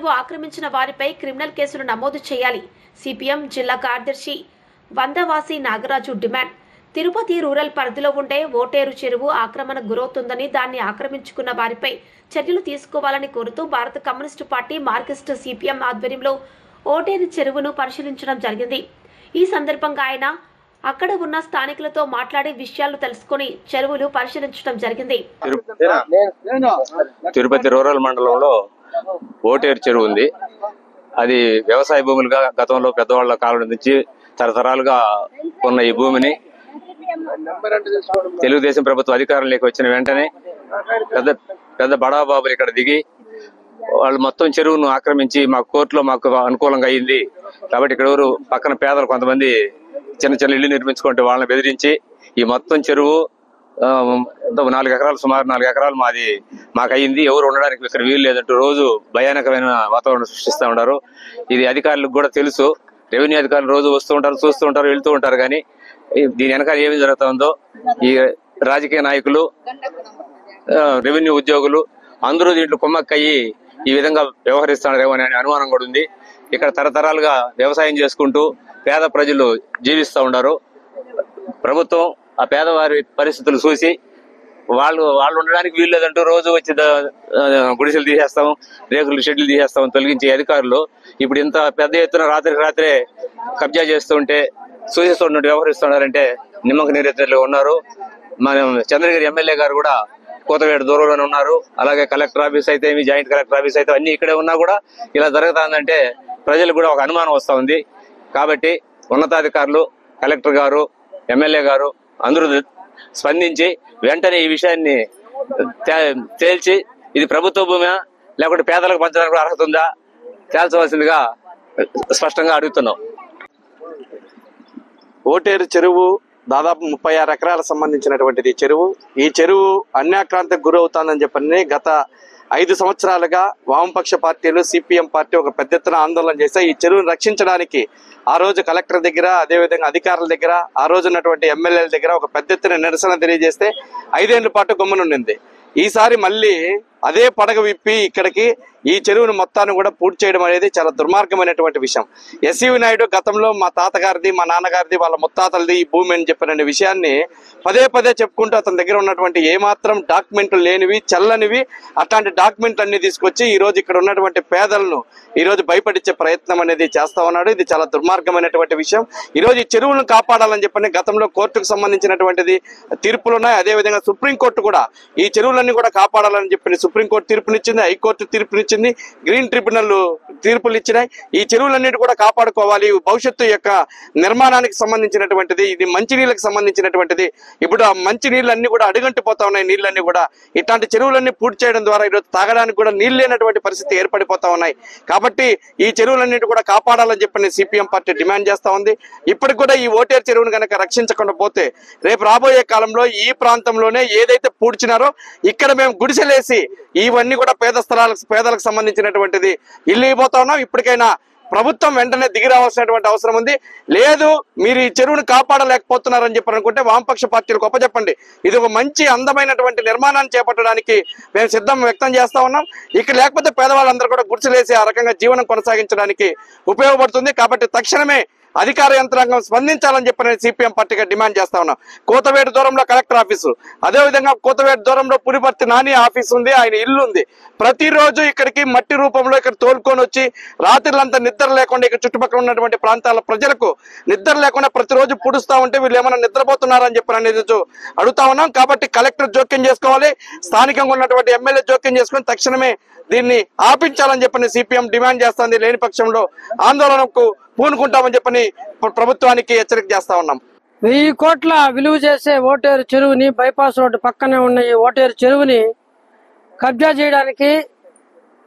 చెరువు ఆక్రమించిన వారిపై క్రిమినల్ కేసులు నమోదు చేయాలి. సిపిఎం జిల్లా కార్యదర్శి వందవాసి నాగరాజు డిమాండ్. తిరుపతి రూరల్ పరిధిలో ఉండే ఓటేరు చెరువు ఆక్రమణకు గురవుతుందని, దాన్ని ఆక్రమించుకున్న వారిపై చర్యలు తీసుకోవాలని కోరుతూ భారత కమ్యూనిస్టు పార్టీ మార్క్సిస్ట్ సిపిఎం ఆధ్వర్యంలో ఓటేరు చెరువును పరిశీలించడం జరిగింది. ఈ సందర్భంగా ఆయన అక్కడ ఉన్న స్థానికులతో మాట్లాడి విషయాలు తెలుసుకుని చెరువులు పరిశీలించడం జరిగింది. తిరుపతి రూరల్ మండలంలో ఓటేరు చెరువు ఉంది. అది వ్యవసాయ భూములుగా గతంలో పెద్దవాళ్ల కాలం నుంచి తరతరాలుగా ఉన్న ఈ భూమిని తెలుగుదేశం ప్రభుత్వం అధికారంలోకి వచ్చిన వెంటనే పెద్ద బడాబాబులు ఇక్కడ దిగి వాళ్ళు మొత్తం చెరువును ఆక్రమించి మా కోర్టులో మాకు అనుకూలంగా అయింది కాబట్టి ఇక్కడ ఎవరు పక్కన పేదలు కొంతమంది చిన్న చిన్న ఇళ్లు నిర్మించుకుంటే వాళ్ళని బెదిరించి ఈ మొత్తం చెరువు 4 ఎకరాలు సుమారు 4 ఎకరాలు మాకు అయింది, ఎవరు ఉండడానికి ఇక్కడ వీలు లేదంటూ రోజు భయానకమైన వాతావరణం సృష్టిస్తూ ఉన్నారు. ఇది అధికారులకు కూడా తెలుసు. రెవెన్యూ అధికారులు రోజు వస్తూ ఉంటారు, చూస్తూ ఉంటారు, వెళ్తూ ఉంటారు. కానీ దీని వెనకాల ఏమి జరుగుతుందో ఈ రాజకీయ నాయకులు, రెవెన్యూ ఉద్యోగులు అందరూ దీంట్లో కుమ్మక్కయ్యి ఈ విధంగా వ్యవహరిస్తున్నారేమో అనే అనుమానం కూడా ఉంది. ఇక్కడ తరతరాలుగా వ్యవసాయం చేసుకుంటూ పేద ప్రజలు జీవిస్తూ ఉన్నారు. ప్రభుత్వం ఆ పేదవారి పరిస్థితులు చూసి వాళ్ళు ఉండడానికి వీలు లేదంటూ రోజు వచ్చి గుడిసెలు తీసేస్తాం, రేకులు షెడ్లు తీసేస్తాం తొలగించే అధికారులు ఇప్పుడు ఇంత పెద్ద ఎత్తున రాత్రే కబ్జా చేస్తుంటే చూసేస్తున్నట్టు వ్యవహరిస్తున్నారంటే నిమ్మక నీరెత్తులు ఉన్నారు. మన చంద్రగిరి ఎమ్మెల్యే గారు కూడా కోతవేడు దూరంలోనే ఉన్నారు. అలాగే కలెక్టర్ ఆఫీస్ అయితే జాయింట్ కలెక్టర్ ఆఫీస్ అయితే అన్ని ఇక్కడే ఉన్నా కూడా ఇలా జరుగుతుందంటే ప్రజలకు కూడా ఒక అనుమానం వస్తూ ఉంది. కాబట్టి ఉన్నతాధికారులు, కలెక్టర్ గారు, ఎమ్మెల్యే గారు అందరూ స్పందించి వెంటనే ఈ విషయాన్ని తేల్చి ఇది ప్రభుత్వ భూమి లేకుంటే పేదలకు పంచడానికి అర్హత ఉందా తేల్చవలసిందిగా స్పష్టంగా అడుగుతున్నాం. ఓటేరు చెరువు దాదాపు 36 ఎకరాలకు సంబంధించినటువంటిది చెరువు. ఈ చెరువు అన్యాక్రాంతికి గురవుతుందని చెప్పని గత 5 సంవత్సరాలుగా వామపక్ష పార్టీలు, సిపిఎం పార్టీ ఒక పెద్ద ఎత్తున ఆందోళన చేస్తే ఈ చెరువును రక్షించడానికి ఆ రోజు కలెక్టర్ దగ్గర, అదేవిధంగా అధికారుల దగ్గర, ఆ రోజు ఉన్నటువంటి ఎమ్మెల్యేల దగ్గర ఒక పెద్ద ఎత్తున నిరసన తెలియజేస్తే 5 ఏళ్ల పాటు గమ్మునుండింది. ఈసారి మళ్ళీ అదే పడగ విప్పి ఇక్కడికి ఈ చెరువును మొత్తాన్ని కూడా పూర్తి చేయడం అనేది చాలా దుర్మార్గమైనటువంటి విషయం. ఎస్వి నాయుడు గతంలో మా తాతగారిది, మా నాన్నగారిది, వాళ్ళ ముత్తాతలది ఈ భూమి అని చెప్పిన విషయాన్ని పదే చెప్పుకుంటూ అతని దగ్గర ఉన్నటువంటి ఏమాత్రం డాక్యుమెంట్లు లేనివి, చల్లనివి అట్లాంటి డాక్యుమెంట్లు అన్ని తీసుకొచ్చి ఈ రోజు ఇక్కడ ఉన్నటువంటి పేదలను ఈ రోజు భయపడించే ప్రయత్నం అనేది చేస్తా ఉన్నాడు. ఇది చాలా దుర్మార్గమైనటువంటి విషయం. ఈ రోజు ఈ చెరువులను కాపాడాలని చెప్పని గతంలో కోర్టుకు సంబంధించినటువంటిది తీర్పులు ఉన్నాయి. అదేవిధంగా సుప్రీంకోర్టు కూడా ఈ చెరువులన్నీ కూడా కాపాడాలని చెప్పి సుప్రీంకోర్టు తీర్పునిచ్చింది, హైకోర్టు తీర్పునిచ్చింది, గ్రీన్ ట్రిబ్యునల్ తీర్పులు ఇచ్చినాయి. ఈ చెరువులన్నిటి కూడా కాపాడుకోవాలి. భవిష్యత్తు యొక్క నిర్మాణానికి సంబంధించినటువంటిది, ఇది మంచినీళ్ళకి సంబంధించినటువంటిది. ఇప్పుడు ఆ మంచినీళ్ళన్నీ కూడా అడుగంటిపోతా ఉన్నాయి. నీళ్ళన్నీ కూడా ఇట్లాంటి చెరువులన్నీ పూర్తి చేయడం ద్వారా ఈరోజు తాగడానికి కూడా నీళ్ళు లేనటువంటి పరిస్థితి ఏర్పడిపోతా ఉన్నాయి. కాబట్టి ఈ చెరువులన్నిటి కూడా కాపాడాలని చెప్పని సిపిఎం పార్టీ డిమాండ్ చేస్తా ఉంది. ఇప్పటికి కూడా ఈ ఓటేరు చెరువును కనుక రక్షించకుండా పోతే రేపు రాబోయే కాలంలో ఈ ప్రాంతంలోనే ఏదైతే పూడ్చినారో ఇక్కడ మేము గుడిసెలేసి ఇవన్నీ కూడా పేదలకు సంబంధించినటువంటిది ఇల్లు ఇవ్వబోతా ఉన్నాం. ఇప్పటికైనా ప్రభుత్వం వెంటనే దిగి రావాల్సినటువంటి అవసరం ఉంది. లేదు మీరు ఈ చెరువును కాపాడలేకపోతున్నారని చెప్పి అనుకుంటే వామపక్ష పార్టీలకు ఒప్పచెప్పండి. ఇది ఒక మంచి అందమైనటువంటి నిర్మాణాన్ని చేపట్టడానికి మేము సిద్ధం వ్యక్తం చేస్తా ఉన్నాం. ఇక్కడ లేకపోతే పేదవాళ్ళందరూ కూడా గుడిసెలేసి ఆ రకంగా జీవనం కొనసాగించడానికి ఉపయోగపడుతుంది. కాబట్టి తక్షణమే అధికార యంత్రాంగం స్పందించాలని చెప్పి సిపిఎం పార్టీగా డిమాండ్ చేస్తా ఉన్నాం. కోతవేడు దూరంలో కలెక్టర్ ఆఫీసు, అదేవిధంగా కోతవేడు దూరంలో పులిపర్తి నాని ఆఫీస్ ఉంది, ఆయన ఇల్లు ఉంది. ప్రతిరోజు ఇక్కడికి మట్టి రూపంలో ఇక్కడ తోలుకొని వచ్చి రాత్రులంతా నిద్ర లేకుండా ఇక్కడ చుట్టుపక్కల ఉన్నటువంటి ప్రాంతాల ప్రజలకు నిద్ర లేకుండా ప్రతిరోజు పుడుస్తా ఉంటే వీళ్ళు ఏమైనా నిద్రపోతున్నారని చెప్పి అనేది అడుగుతా ఉన్నాం. కాబట్టి కలెక్టర్ జోక్యం చేసుకోవాలి, స్థానికంగా ఉన్నటువంటి ఎమ్మెల్యే జోక్యం చేసుకుని తక్షణమే దీన్ని ఆపించాలని చెప్పని సిపిఎం డిమాండ్ చేస్తుంది. లేని పక్షంలో ఆందోళనకు పూనుకుంటామని చెప్పని ప్రభుత్వానికి హెచ్చరిక చేస్తా ఉన్నాం. 1000 కోట్ల విలువ చేసే ఓటేరు చెరువుని, బైపాస్ రోడ్డు పక్కనే ఉన్న ఈ ఓటేరు చెరువుని కబ్జా చేయడానికి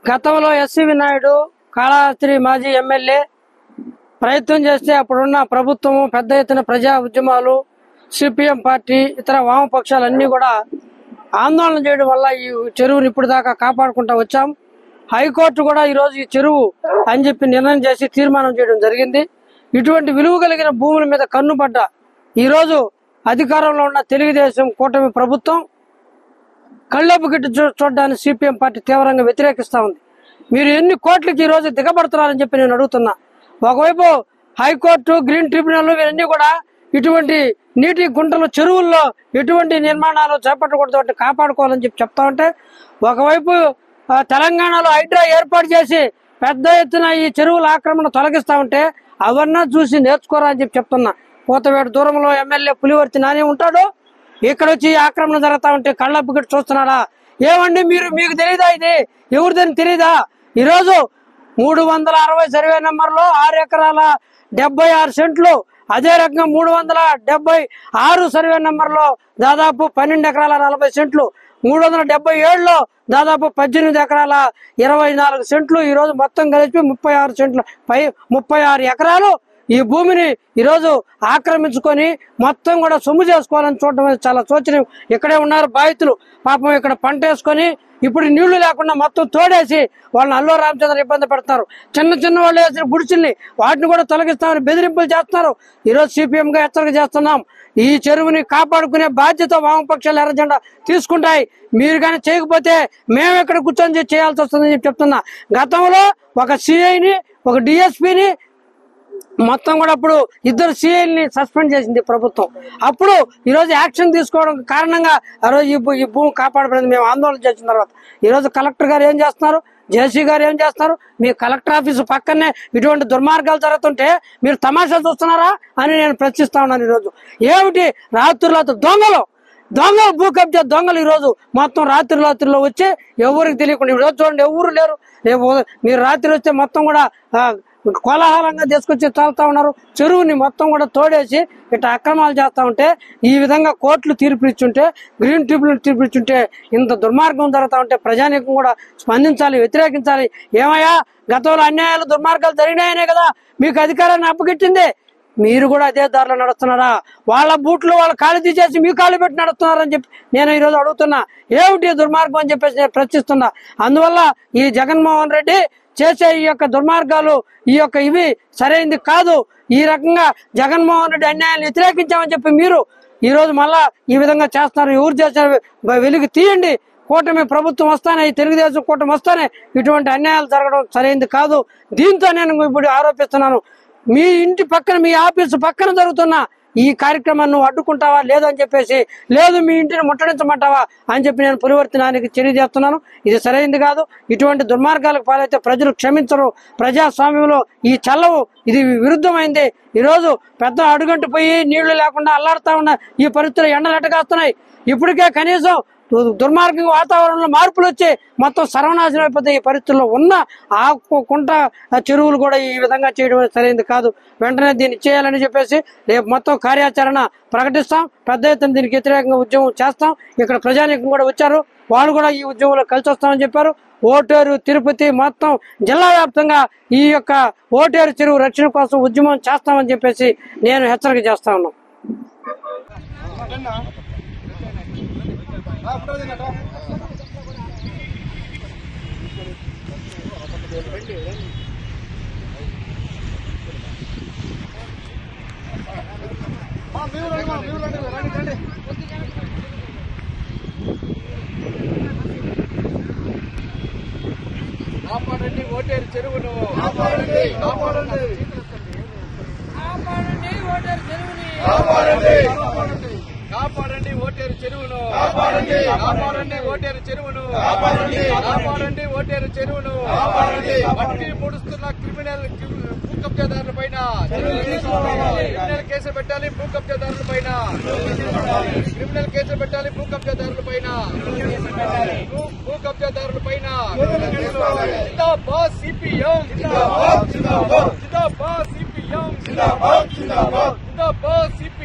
గతంలో ఎస్వి నాయుడు, కాళహస్తి మాజీ ఎమ్మెల్యే ప్రయత్నం చేస్తే అప్పుడున్న ప్రభుత్వము, పెద్ద ఎత్తున ప్రజా ఉద్యమాలు, సిపిఎం పార్టీ, ఇతర వామపక్షాలన్నీ కూడా ఆందోళన చేయడం వల్ల ఈ చెరువుని ఇప్పుడు దాకా కాపాడుకుంటూ వచ్చాం. హైకోర్టు కూడా ఈ రోజు ఈ చెరువు అని చెప్పి నిర్ణయం చేసి తీర్మానం చేయడం జరిగింది. ఇటువంటి విలువ కలిగిన భూముల మీద కన్నుపడ్డ ఈ రోజు అధికారంలో ఉన్న తెలుగుదేశం కూటమి ప్రభుత్వం కళ్ళపు గిట్టు చూడడానికి సిపిఎం పార్టీ తీవ్రంగా వ్యతిరేకిస్తా ఉంది. మీరు ఎన్ని కోట్లకి ఈ రోజు దిగబడుతున్నారని చెప్పి నేను అడుగుతున్నా. ఒకవైపు హైకోర్టు, గ్రీన్ ట్రిబ్యునల్ ఇవన్నీ కూడా ఇటువంటి నీటి గుంటలు, చెరువుల్లో ఎటువంటి నిర్మాణాలు చేపట్టకూడదు, కాపాడుకోవాలని చెప్పి చెప్తా ఉంటే, ఒకవైపు తెలంగాణలో హైడ్రా ఏర్పాటు చేసి పెద్ద ఎత్తున ఈ చెరువుల ఆక్రమణ తొలగిస్తా ఉంటే అవన్నా చూసి నేర్చుకోరా అని చెప్పి చెప్తున్నా. కోతవేడు దూరంలో ఎమ్మెల్యే పులివర్తి నాని ఉంటాడు, ఇక్కడ వచ్చి ఆక్రమణ జరుగుతా ఉంటే కళ్ళప్పగిట్టు చూస్తున్నాడా? ఏమండి మీకు తెలియదా? ఇది ఎవరిదని తెలియదా? ఈరోజు 360 సర్వే నెంబర్లో 6 ఎకరాల 76 సెంట్లు, అదే రకంగా 376 సర్వే నెంబర్లో దాదాపు 12 ఎకరాల 40 సెంట్లు, 377లో దాదాపు 18 ఎకరాల 24 సెంట్లు, ఈరోజు మొత్తం కలిపి 36 సెంట్లు 36 ఎకరాలు ఈ భూమిని ఈరోజు ఆక్రమించుకొని మొత్తం కూడా సొమ్ము చేసుకోవాలని చూడడం చాలా శోచనీయం. ఇక్కడే ఉన్నారు బాధితులు, పాపం ఇక్కడ పంట వేసుకొని ఇప్పుడు నీళ్లు లేకుండా మొత్తం తోడేసి వాళ్ళని అల్లు రామచంద్ర ఇబ్బంది పెడతారు. చిన్న వాళ్ళు వేసిన గుడిసెల్ని వాటిని కూడా తొలగిస్తామని బెదిరింపులు చేస్తున్నారు. ఈరోజు సిపిఎం గా హెచ్చరిక చేస్తున్నాం, ఈ చెరువుని కాపాడుకునే బాధ్యత వామపక్షాలు ఎర్రజెండా తీసుకుంటాయి. మీరు కానీ చేయకపోతే మేము ఇక్కడ కూర్చొని చేయాల్సి వస్తుందని చెప్పి చెప్తున్నా. గతంలో ఒక సిఐని, ఒక డిఎస్పీని, మొత్తం కూడా అప్పుడు 2 సిఐల్ని సస్పెండ్ చేసింది ప్రభుత్వం. అప్పుడు ఈరోజు యాక్షన్ తీసుకోవడం కారణంగా ఆ రోజు ఈ భూమి కాపాడబడింది. మేము ఆందోళన చేసిన తర్వాత ఈరోజు కలెక్టర్ గారు ఏం చేస్తున్నారు, జేసీ గారు ఏం చేస్తున్నారు? మీ కలెక్టర్ ఆఫీసు పక్కనే ఇటువంటి దుర్మార్గాలు జరుగుతుంటే మీరు తమాషా చూస్తున్నారా అని నేను ప్రశ్నిస్తా ఉన్నాను. ఈరోజు ఏమిటి రాత్రులు దొంగలు భూ కబ్జా దొంగలు ఈరోజు మొత్తం రాత్రిలో వచ్చి ఎవరికి తెలియకుండా ఈరోజు చూడండి ఎవరు లేరు. రేపు మీరు రాత్రి వస్తే మొత్తం కూడా కోలాహలంగా తీసుకొచ్చి తాగుతా ఉన్నారు. చెరువుని మొత్తం కూడా తోడేసి ఇట్లా అక్రమాలు చేస్తా ఉంటే, ఈ విధంగా కోర్టులు తీర్పు ఇచ్చుంటే, గ్రీన్ ట్రిబ్యునల్ తీర్పు ఇచ్చుంటే, ఇంత దుర్మార్గం జరుగుతా ఉంటే ప్రజానీకం కూడా స్పందించాలి, వ్యతిరేకించాలి. ఏమయ్యా గతంలో అన్యాయాలు దుర్మార్గాలు జరిగినాయనే కదా మీకు అధికారాన్ని అప్పగించింది, మీరు కూడా అదే దారిలో నడుస్తున్నారా? వాళ్ళ బూట్లు వాళ్ళ కాళ్ళు తీసేసి మీ కాళ్ళు పెట్టి నడుస్తున్నారని చెప్పి నేను ఈరోజు అడుగుతున్నా. ఏమిటి దుర్మార్గం అని చెప్పేసి నేను ప్రశ్నిస్తున్నా. అందువల్ల ఈ జగన్మోహన్ రెడ్డి చేసే ఈ యొక్క దుర్మార్గాలు, ఈ యొక్క ఇవి సరైనది కాదు. ఈ రకంగా జగన్మోహన్ రెడ్డి అన్యాయాన్ని వ్యతిరేకించామని చెప్పి మీరు ఈ రోజు మళ్ళా ఈ విధంగా చేస్తున్నారు. ఎవరు చేశారు వెలుగు తీయండి. కూటమి ప్రభుత్వం వస్తానే, తెలుగుదేశం కూటమి వస్తానే ఇటువంటి అన్యాయాలు జరగడం సరైనది కాదు. దీంతో నేను ఇప్పుడు ఆరోపిస్తున్నాను, మీ ఇంటి పక్కన, మీ ఆఫీసు పక్కన జరుగుతున్న ఈ కార్యక్రమాన్ని నువ్వు అడ్డుకుంటావా లేదని చెప్పేసి, లేదు మీ ఇంటిని ముట్టడించమంటావా అని చెప్పి నేను పులివర్తనానికి తెలియజేస్తున్నాను. ఇది సరైనది కాదు. ఇటువంటి దుర్మార్గాలకు పాలైతే ప్రజలు క్షమించరు. ప్రజాస్వామ్యంలో ఈ చల్లవు, ఇది విరుద్ధమైంది. ఈరోజు పెద్ద అడుగంటు పోయి నీళ్లు లేకుండా అల్లాడుతా ఉన్న ఈ పరిస్థితులు ఎండలెట్టగాస్తున్నాయి. ఇప్పటికే కనీసం దుర్మార్గ వాతావరణంలో మార్పులు వచ్చి మొత్తం సర్వనాశనం అయిపోతే ఈ పరిస్థితుల్లో ఉన్న ఆ కుంట చెరువులు కూడా ఈ విధంగా చేయడం సరైనది కాదు. వెంటనే దీన్ని చేయాలని చెప్పేసి రేపు మొత్తం కార్యాచరణ ప్రకటిస్తాం. పెద్ద ఎత్తున దీనికి వ్యతిరేకంగా ఉద్యమం చేస్తాం. ఇక్కడ ప్రజానీకం కూడా వచ్చారు, వాళ్ళు కూడా ఈ ఉద్యమంలో కలిసి వస్తామని చెప్పారు. ఓటేరు, తిరుపతి మొత్తం జిల్లా వ్యాప్తంగా ఈ యొక్క ఓటేరు చెరువు రక్షణ కోసం ఉద్యమం చేస్తామని చెప్పేసి నేను హెచ్చరిక చేస్తా ఉన్నాను. కాపాడండి ఓటేరు చెరువును, కాపాడండి కాపాడండి కాపాడండి ఓటేరు చెరువుని, కాపాడండి కాపాడండి ఓటేరు చెరువును, కాపాడండి కాపాడండి ఓటేరు చెరువును, కాపాడండి కాపాడండి ఓటేరు చెరువును, కాపాడండి మట్టి పొడుస్తున్న క్రిమినల్ భూ కబ్జాదారుల పైన క్రిమినల్ కేసు పెట్టాలి. భూ కబ్జాదారుల పైన క్రిమినల్ కేసు పెట్టాలి. భూ కబ్జాదారుల పైన భూ కబ్జాదారుల పైన జిందాబాద్ సిపిఎం, జిందాబాద్ సిపిఎం, జిందాబాద్